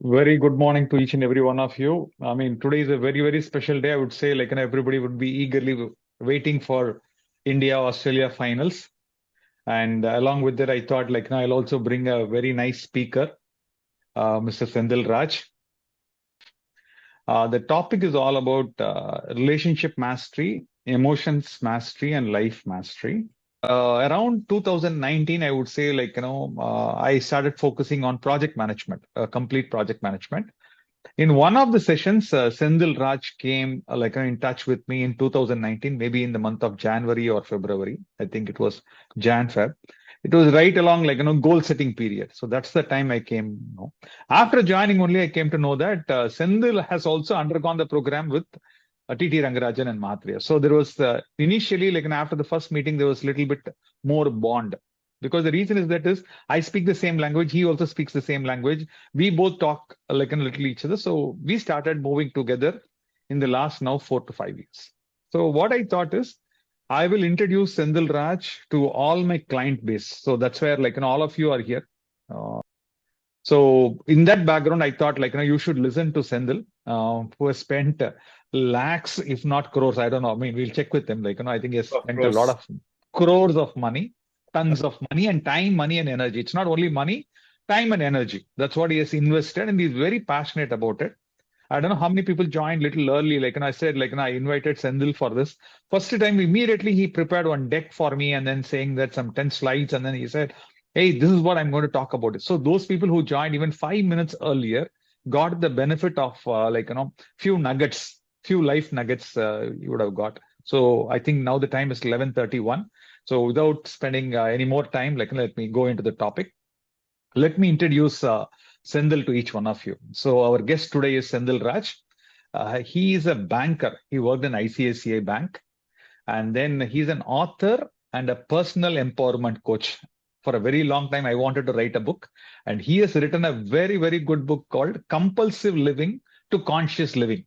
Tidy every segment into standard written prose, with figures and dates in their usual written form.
Very good morning to each and every one of you. I mean, today is a very, very special day. I would say, everybody would be eagerly waiting for India-Australia finals. And along with that, I thought, I'll also bring a very nice speaker, Mr. Senthil Raj. The topic is all about relationship mastery, emotions mastery, and life mastery. Around 2019, I would say, I started focusing on project management, complete project management. In one of the sessions, Senthil Raj came in touch with me in 2019, maybe in the month of January or February. I think it was Jan-Feb. It was right along goal setting period. So that's the time I came. After joining only, I came to know that Senthil has also undergone the program with T.T. Rangarajan and Mahathir. So there was initially, after the first meeting, there was a little bit more bond. Because the reason is I speak the same language, he also speaks the same language. We both talk like a little each other. So we started moving together in the last now 4 to 5 years. So what I thought is I will introduce Senthil Raj to all my client base. So that's where all of you are here. So in that background, I thought you should listen to Senthil, who has spent lakhs, if not crores. I don't know. I mean, we'll check with him. I think he has Of spent a lot course. of crores of money, tons of money, and time, money, and energy. It's not only money, time, and energy. That's what he has invested, and he's very passionate about it. I don't know how many people joined little early. I said, I invited Senthil for this. First time, immediately he prepared one deck for me and then saying that some 10 slides. And then he said, hey, this is what I'm going to talk about. So those people who joined even 5 minutes earlier got the benefit of few nuggets, few life nuggets you would have got. So I think now the time is 11:31. So without spending any more time, let me go into the topic. Let me introduce Senthil to each one of you. So our guest today is Senthil Raj. He is a banker. He worked in ICICI Bank, and then he's an author and a personal empowerment coach. For a very long time, I wanted to write a book, and he has written a very, very good book called Compulsive Living to Conscious Living.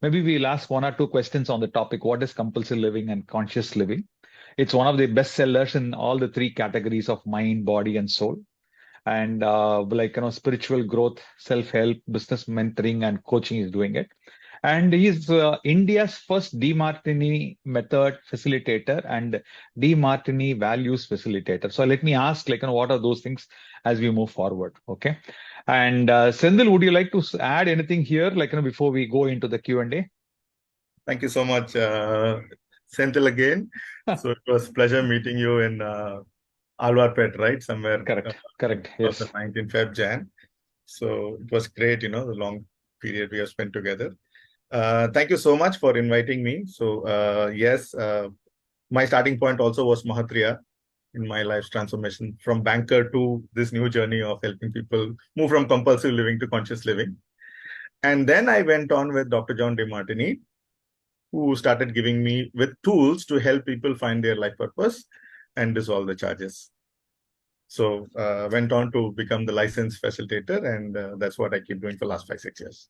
Maybe we'll ask one or two questions on the topic. What is compulsive living and conscious living? It's one of the best sellers in all the three categories of mind, body, and soul. And spiritual growth, self-help, business mentoring, and coaching is doing it. And he's India's first Demartini method facilitator and Demartini values facilitator. So let me ask, what are those things as we move forward? Okay. And Senthil, would you like to add anything here, before we go into the Q&A? Thank you so much, Senthil again. So it was pleasure meeting you in Alwarpet, right? Somewhere. Correct. Yes. The 19th Feb Jan. So it was great, the long period we have spent together. Thank you so much for inviting me. So yes, my starting point also was Mahathir in my life's transformation from banker to this new journey of helping people move from compulsive living to conscious living. And then I went on with Dr. John Demartini, who started giving me with tools to help people find their life purpose and dissolve the charges. So went on to become the licensed facilitator, and that's what I keep doing for the last 5-6 years.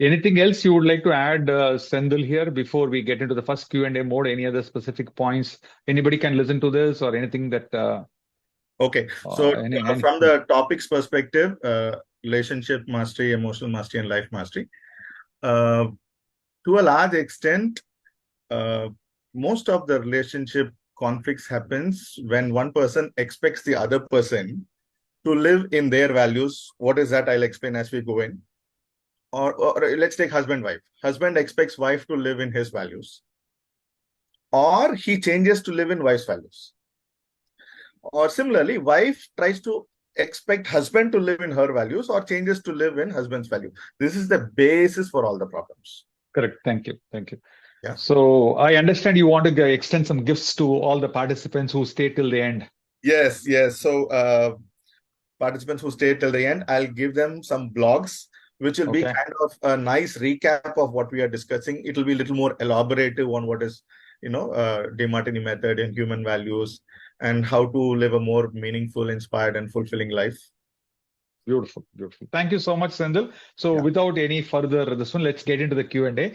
Anything else you would like to add, Senthil, here before we get into the first Q&A mode? Any other specific points? Anybody can listen to this or anything that... Okay. So from the topics perspective, relationship mastery, emotional mastery, and life mastery. To a large extent, most of the relationship conflicts happens when one person expects the other person to live in their values. What is that? I'll explain as we go in. Or let's take husband-wife. Husband expects wife to live in his values. Or he changes to live in wife's values. Or similarly, wife tries to expect husband to live in her values or changes to live in husband's value. This is the basis for all the problems. Correct. Thank you. Yeah. So I understand you want to extend some gifts to all the participants who stay till the end. Yes. So participants who stay till the end, I'll give them some blogs, which will be kind of a nice recap of what we are discussing. It will be a little more elaborative on what is, Demartini method and human values and how to live a more meaningful, inspired, and fulfilling life. Beautiful. Thank you so much, Senthil. So without any further this one, let's get into the Q&A.